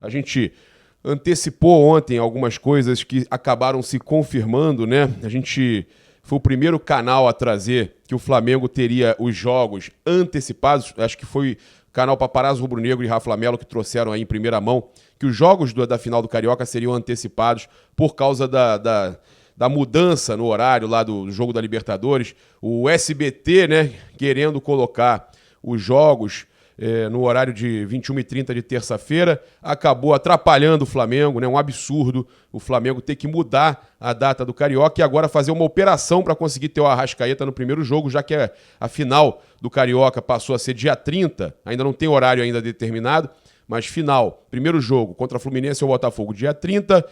A gente antecipou ontem algumas coisas que acabaram se confirmando, né? A gente foi o primeiro canal a trazer que o Flamengo teria os jogos antecipados. Acho que foi o canal Paparazzo Rubro-Negro e Rafa Melo que trouxeram aí em primeira mão que os jogos da final do Carioca seriam antecipados por causa da mudança no horário lá do jogo da Libertadores. O SBT, né, querendo colocar os jogos no horário de 21h30 de terça-feira, acabou atrapalhando o Flamengo, né? Um absurdo o Flamengo ter que mudar a data do Carioca e agora fazer uma operação para conseguir ter o Arrascaeta no primeiro jogo, já que a final do Carioca passou a ser dia 30, ainda não tem horário ainda determinado, mas final, primeiro jogo contra Fluminense ou Botafogo dia 30,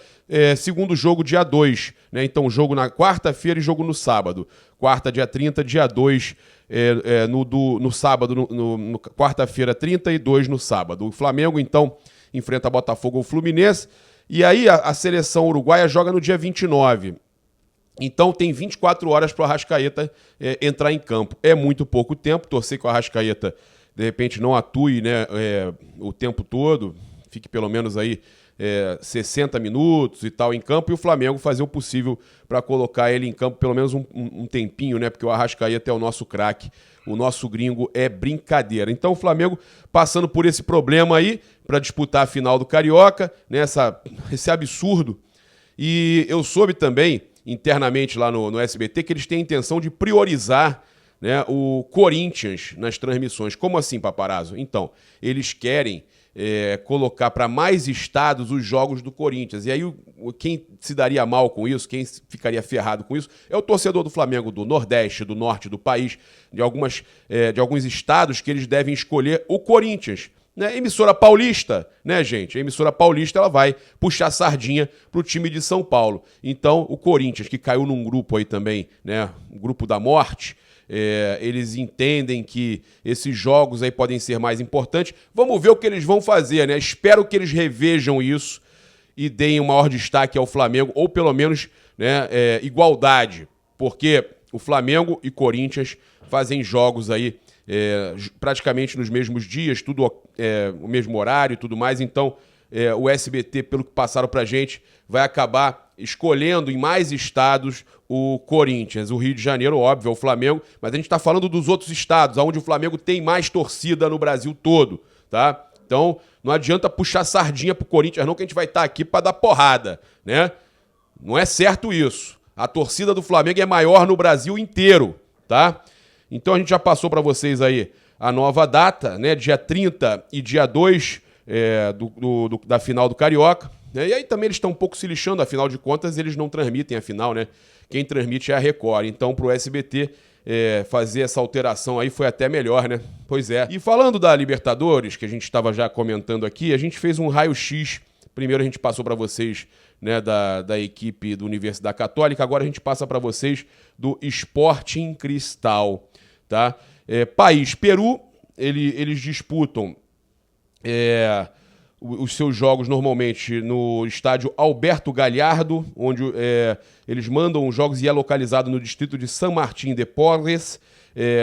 segundo jogo dia 2, né? Então jogo na quarta-feira e jogo no sábado. Quarta dia 30, dia 2 no sábado, no quarta-feira 32 no sábado. O Flamengo então enfrenta Botafogo ou Fluminense e aí a seleção uruguaia joga no dia 29. Então tem 24 horas para o Arrascaeta entrar em campo. É muito pouco tempo, torcer que o Arrascaeta de repente não atue, né, o tempo todo, fique pelo menos aí 60 minutos e tal em campo, e o Flamengo fazer o possível para colocar ele em campo pelo menos um tempinho, né, porque o Arrascaeta é o nosso craque, o nosso gringo é brincadeira. Então o Flamengo passando por esse problema aí para disputar a final do Carioca, né, esse absurdo. E eu soube também, internamente lá no SBT, que eles têm a intenção de priorizar, né, o Corinthians nas transmissões. Como assim, Paparazzo? Então, eles querem colocar para mais estados os jogos do Corinthians. E aí, quem se daria mal com isso, quem ficaria ferrado com isso, é o torcedor do Flamengo do Nordeste, do Norte do país, de alguns estados que eles devem escolher o Corinthians. Né? Emissora paulista, né, gente? A emissora paulista ela vai puxar sardinha pro time de São Paulo. Então, o Corinthians, que caiu num grupo aí também, né, um grupo da morte, eles entendem que esses jogos aí podem ser mais importantes. Vamos ver o que eles vão fazer, né? Espero que eles revejam isso e deem o maior destaque ao Flamengo, ou pelo menos, né, igualdade, porque o Flamengo e Corinthians fazem jogos aí praticamente nos mesmos dias, tudo o mesmo horário e tudo mais, então o SBT, pelo que passaram pra gente, vai acabar escolhendo em mais estados o Corinthians. O Rio de Janeiro, óbvio, é o Flamengo, mas a gente está falando dos outros estados, onde o Flamengo tem mais torcida no Brasil todo, tá? Então, não adianta puxar sardinha pro Corinthians, não, que a gente vai estar aqui para dar porrada, né? Não é certo isso. A torcida do Flamengo é maior no Brasil inteiro, tá? Então a gente já passou para vocês aí a nova data, né? Dia 30 e dia 2 da final do Carioca. Né? E aí também eles estão um pouco se lixando, afinal de contas eles não transmitem a final, né? Quem transmite é a Record. Então pro SBT fazer essa alteração aí foi até melhor, né? Pois é. E falando da Libertadores, que a gente estava já comentando aqui, a gente fez um raio-x. Primeiro a gente passou para vocês, né, da equipe do Universidade Católica, agora a gente passa para vocês do Sporting Cristal, tá? País Peru, eles disputam os seus jogos normalmente no estádio Alberto Gallardo, onde eles mandam os jogos e é localizado no distrito de San Martín de Porres,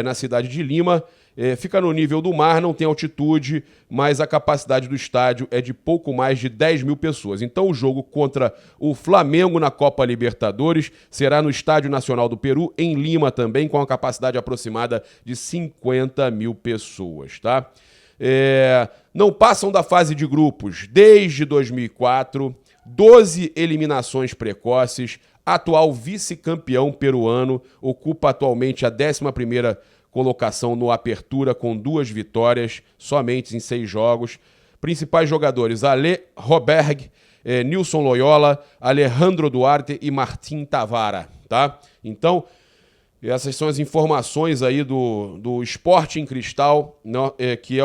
na cidade de Lima. Fica no nível do mar, não tem altitude, mas a capacidade do estádio é de pouco mais de 10 mil pessoas. Então o jogo contra o Flamengo na Copa Libertadores será no Estádio Nacional do Peru, em Lima também, com a capacidade aproximada de 50 mil pessoas, tá? Não passam da fase de grupos desde 2004, 12 eliminações precoces, atual vice-campeão peruano, ocupa atualmente a 11ª colocação no Apertura com 2 vitórias, somente em 6 jogos. Principais jogadores, Ale Roberg, Nilson Loyola, Alejandro Duarte e Martim Tavara, tá? Então, essas são as informações aí do Sporting Cristal, que é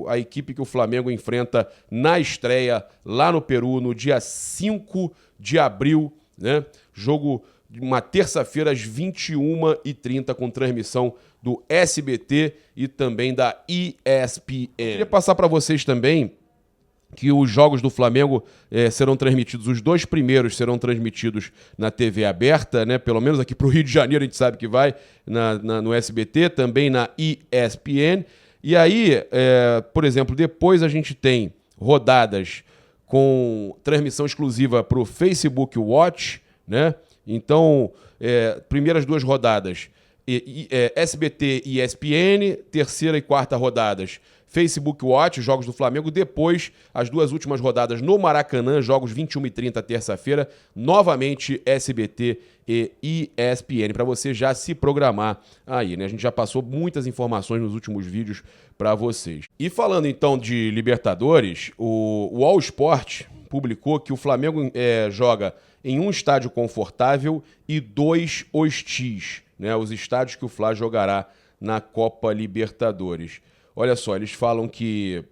a equipe que o Flamengo enfrenta na estreia lá no Peru, no dia 5 de abril, né? Jogo de uma terça-feira às 21h30 com transmissão do SBT e também da ESPN. Queria passar para vocês também que os jogos do Flamengo serão transmitidos, os 2 primeiros serão transmitidos na TV aberta, né? Pelo menos aqui para o Rio de Janeiro a gente sabe que vai, no SBT, também na ESPN. E aí, por exemplo, depois a gente tem rodadas com transmissão exclusiva para o Facebook Watch, né? Então, primeiras 2 rodadas, SBT e ESPN, terceira e quarta rodadas, Facebook Watch, jogos do Flamengo. Depois, as 2 últimas rodadas no Maracanã, jogos 21h30, terça-feira, novamente SBT e ESPN, para você já se programar aí, né? A gente já passou muitas informações nos últimos vídeos para vocês. E falando então de Libertadores, o All Sport publicou que o Flamengo joga em um estádio confortável e 2 hostis, né? Os estádios que o Fla jogará na Copa Libertadores. Olha só, eles falam que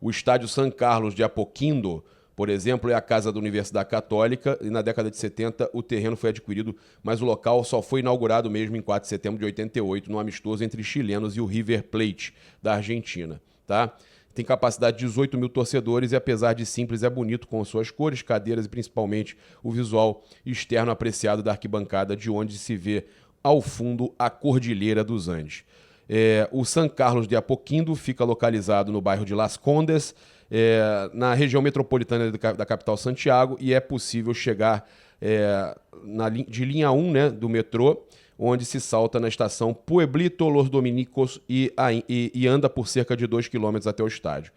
o estádio San Carlos de Apoquindo, por exemplo, é a casa da Universidade Católica e na década de 70 o terreno foi adquirido, mas o local só foi inaugurado mesmo em 4 de setembro de 88, num amistoso entre chilenos e o River Plate da Argentina, tá? Tem capacidade de 18 mil torcedores e, apesar de simples, é bonito com suas cores, cadeiras e principalmente o visual externo apreciado da arquibancada, de onde se vê ao fundo a Cordilheira dos Andes. O San Carlos de Apoquindo fica localizado no bairro de Las Condes, na região metropolitana da capital Santiago, e é possível chegar de linha 1, né, do metrô, onde se salta na estação Pueblito Los Dominicos e anda por cerca de 2 quilômetros até o estádio.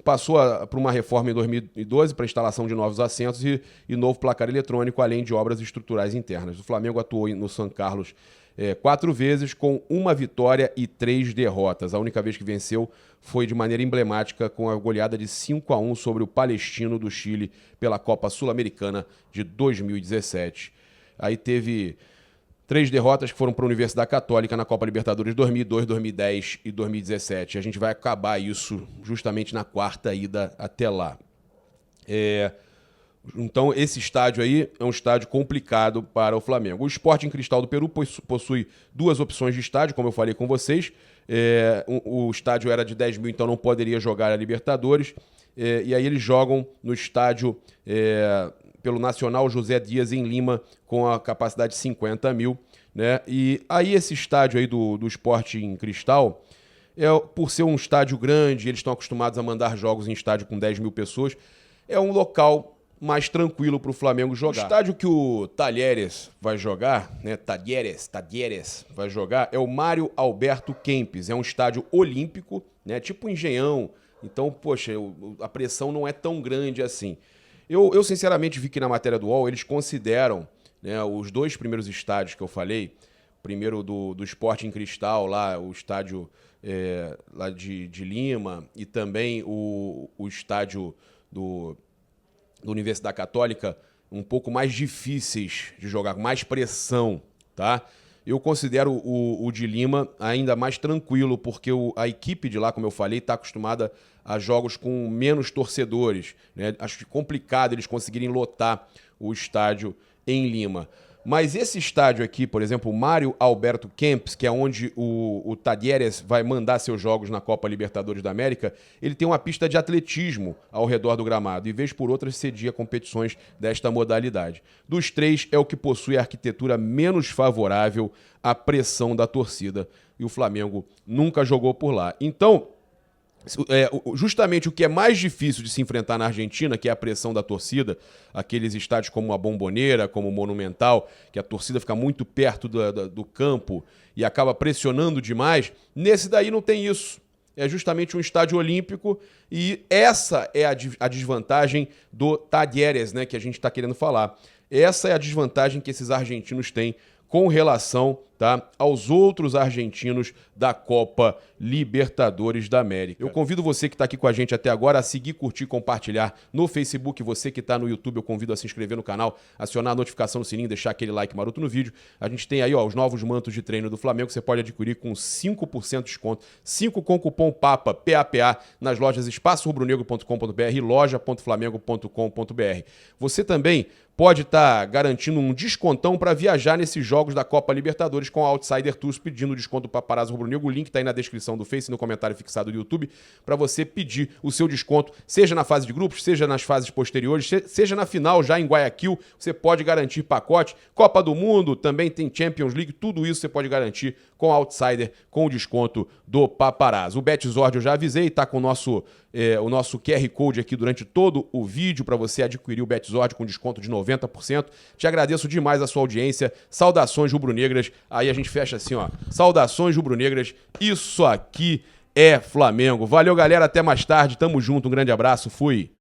Passou por uma reforma em 2012 para instalação de novos assentos e novo placar eletrônico, além de obras estruturais internas. O Flamengo atuou no San Carlos 4 vezes, com 1 vitória e 3 derrotas. A única vez que venceu foi de maneira emblemática, com a goleada de 5-1 sobre o Palestino do Chile pela Copa Sul-Americana de 2017. Aí teve 3 derrotas que foram para a Universidade Católica na Copa Libertadores 2002, 2010 e 2017. A gente vai acabar isso justamente na 4ª ida até lá. Então, esse estádio aí é um estádio complicado para o Flamengo. O Sporting Cristal do Peru possui 2 opções de estádio, como eu falei com vocês. O estádio era de 10 mil, então não poderia jogar a Libertadores. E aí eles jogam no estádio pelo Nacional José Dias, em Lima, com a capacidade de 50 mil. Né? E aí esse estádio aí do Sporting Cristal, por ser um estádio grande, eles estão acostumados a mandar jogos em estádio com 10 mil pessoas, é um local mais tranquilo para o Flamengo jogar. O estádio que o Talheres vai jogar, né? Talheres vai jogar, é o Mário Alberto Kempes. É um estádio olímpico, né? Tipo Engenhão. Então, poxa, a pressão não é tão grande assim. Eu sinceramente vi que na matéria do UOL eles consideram, né, os 2 primeiros estádios que eu falei, primeiro do Sporting Cristal, lá, o estádio lá de Lima, e também o estádio da Universidade Católica, um pouco mais difíceis de jogar, com mais pressão, tá? Eu considero o de Lima ainda mais tranquilo, porque a equipe de lá, como eu falei, está acostumada a jogos com menos torcedores, né? Acho complicado eles conseguirem lotar o estádio em Lima. Mas esse estádio aqui, por exemplo, o Mário Alberto Kempes, que é onde o Talheres vai mandar seus jogos na Copa Libertadores da América, ele tem uma pista de atletismo ao redor do gramado e, vez por outra, cedia competições desta modalidade. Dos 3, é o que possui a arquitetura menos favorável à pressão da torcida, e o Flamengo nunca jogou por lá. Então, justamente o que é mais difícil de se enfrentar na Argentina, que é a pressão da torcida, aqueles estádios como a Bombonera, como o Monumental, que a torcida fica muito perto do campo e acaba pressionando demais, nesse daí não tem isso. É justamente um estádio olímpico, e essa é a desvantagem do Talheres, né, que a gente está querendo falar. Essa é a desvantagem que esses argentinos têm com relação, tá, aos outros argentinos da Copa Libertadores da América. Eu convido você que está aqui com a gente até agora a seguir, curtir, compartilhar no Facebook. Você que está no YouTube, eu convido a se inscrever no canal, acionar a notificação no sininho, deixar aquele like maroto no vídeo. A gente tem aí, ó, os novos mantos de treino do Flamengo, que você pode adquirir com 5% de desconto, 5 com cupom PAPA, PAPA, nas lojas espaçorubronegro.com.br e loja.flamengo.com.br. Você também pode estar garantindo um descontão para viajar nesses jogos da Copa Libertadores rubro-negras com a Outsider Tours pedindo desconto do Paparazzo Rubro-Negro. O link tá aí na descrição do Face, no comentário fixado do YouTube, para você pedir o seu desconto, seja na fase de grupos, seja nas fases posteriores, seja na final já em Guayaquil, você pode garantir pacote. Copa do Mundo, também tem Champions League, tudo isso você pode garantir com a Outsider, com o desconto do Paparazzo. O Betzord eu já avisei, tá com o nosso QR Code aqui durante todo o vídeo para você adquirir o Betzord com desconto de 90%. Te agradeço demais a sua audiência. Saudações rubro-negras. Aí a gente fecha assim, ó. Saudações rubro-negras. Isso aqui é Flamengo. Valeu, galera. Até mais tarde. Tamo junto. Um grande abraço. Fui.